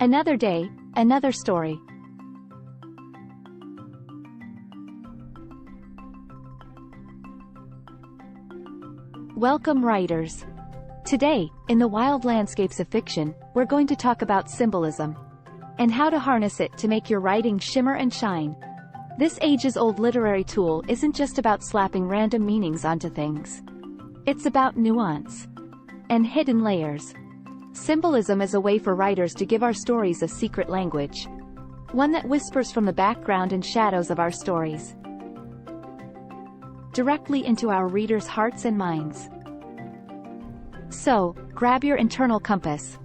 Another day, another story. Welcome, writers. Today, in the wild landscapes of fiction, we're going to talk about symbolism and how to harness it to make your writing shimmer and shine. This ages-old literary tool isn't just about slapping random meanings onto things. It's about nuance and hidden layers. Symbolism is a way for writers to give our stories a secret language, one that whispers from the background and shadows of our stories directly into our readers' hearts and minds. So, grab your internal compass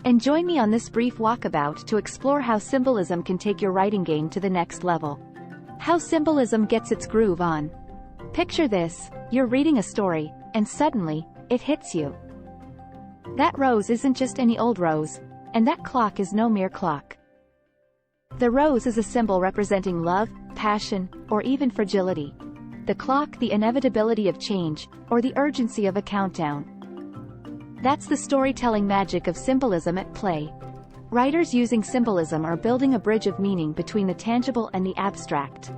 and join me on this brief walkabout to explore how symbolism can take your writing game to the next level. How symbolism gets its groove on. Picture this: you're reading a story, and suddenly, it hits you. That rose isn't just any old rose, and that clock is no mere clock. The rose is a symbol representing love, passion, or even fragility. The clock, the inevitability of change, or the urgency of a countdown. That's the storytelling magic of symbolism at play. Writers using symbolism are building a bridge of meaning between the tangible and the abstract.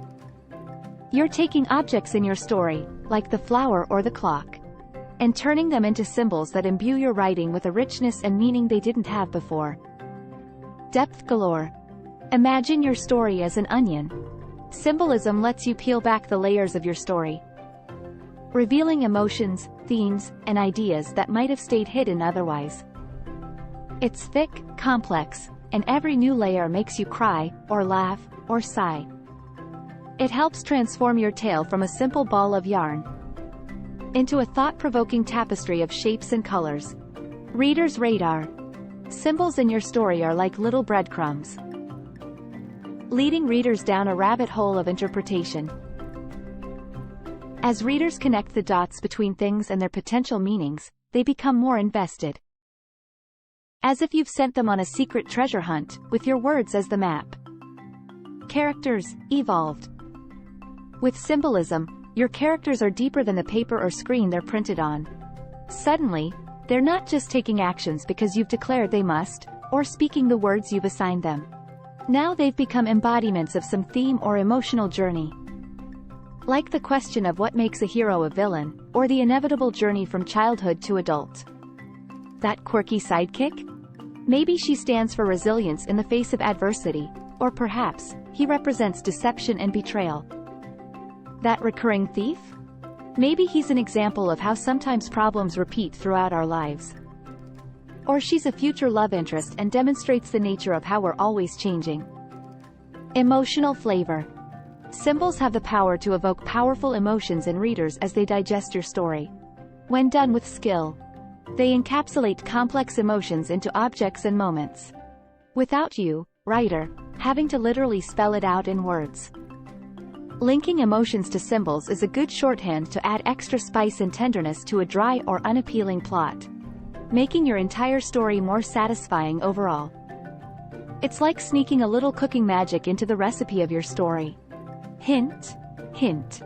You're taking objects in your story, like the flower or the clock, and turning them into symbols that imbue your writing with a richness and meaning they didn't have before. Depth galore. Imagine your story as an onion. Symbolism lets you peel back the layers of your story, revealing emotions, themes, and ideas that might have stayed hidden otherwise. It's thick, complex, and every new layer makes you cry, or laugh, or sigh. It helps transform your tale from a simple ball of yarn into a thought-provoking tapestry of shapes and colors. Reader's radar. Symbols in your story are like little breadcrumbs, leading readers down a rabbit hole of interpretation. As readers connect the dots between things and their potential meanings, they become more invested. As if you've sent them on a secret treasure hunt, with your words as the map. Characters, evolved. With symbolism, your characters are deeper than the paper or screen they're printed on. Suddenly, they're not just taking actions because you've declared they must, or speaking the words you've assigned them. Now they've become embodiments of some theme or emotional journey. Like the question of what makes a hero a villain, or the inevitable journey from childhood to adult. That quirky sidekick? Maybe she stands for resilience in the face of adversity, or perhaps, he represents deception and betrayal. That recurring thief? Maybe he's an example of how sometimes problems repeat throughout our lives. Or she's a future love interest and demonstrates the nature of how we're always changing. Emotional flavor. Symbols have the power to evoke powerful emotions in readers as they digest your story. When done with skill, they encapsulate complex emotions into objects and moments, without you, writer, having to literally spell it out in words. Linking emotions to symbols is a good shorthand to add extra spice and tenderness to a dry or unappealing plot, making your entire story more satisfying overall. It's like sneaking a little cooking magic into the recipe of your story. Hint, hint.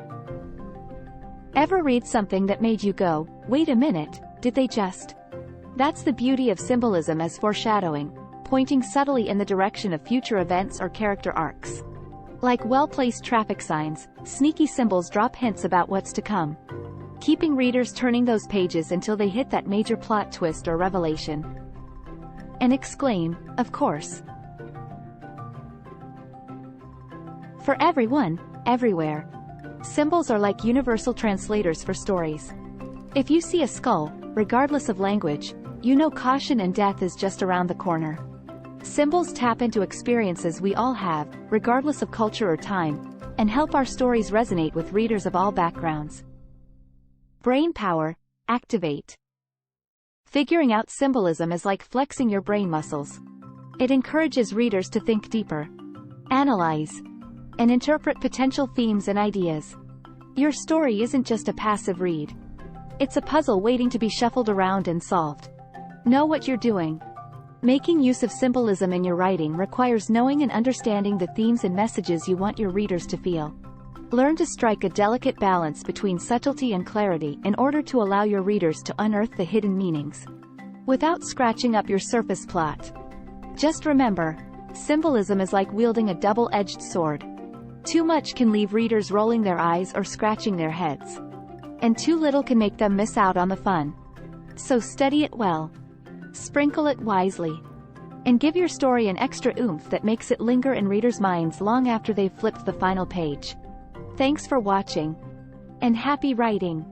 Ever read something that made you go, "Wait a minute, did they just?" That's the beauty of symbolism as foreshadowing, pointing subtly in the direction of future events or character arcs. Like well-placed traffic signs, sneaky symbols drop hints about what's to come, keeping readers turning those pages until they hit that major plot twist or revelation. And exclaim, of course. For everyone, everywhere. Symbols are like universal translators for stories. If you see a skull, regardless of language, you know caution and death is just around the corner. Symbols tap into experiences we all have, regardless of culture or time, and help our stories resonate with readers of all backgrounds. Brain power, activate. Figuring out symbolism is like flexing your brain muscles. It encourages readers to think deeper, analyze, and interpret potential themes and ideas. Your story isn't just a passive read. It's a puzzle waiting to be shuffled around and solved. Know what you're doing. Making use of symbolism in your writing requires knowing and understanding the themes and messages you want your readers to feel. Learn to strike a delicate balance between subtlety and clarity in order to allow your readers to unearth the hidden meanings, without scratching up your surface plot. Just remember, symbolism is like wielding a double-edged sword. Too much can leave readers rolling their eyes or scratching their heads. And too little can make them miss out on the fun. So study it well. Sprinkle it wisely. And give your story an extra oomph that makes it linger in readers' minds long after they've flipped the final page. Thanks for watching. And happy writing!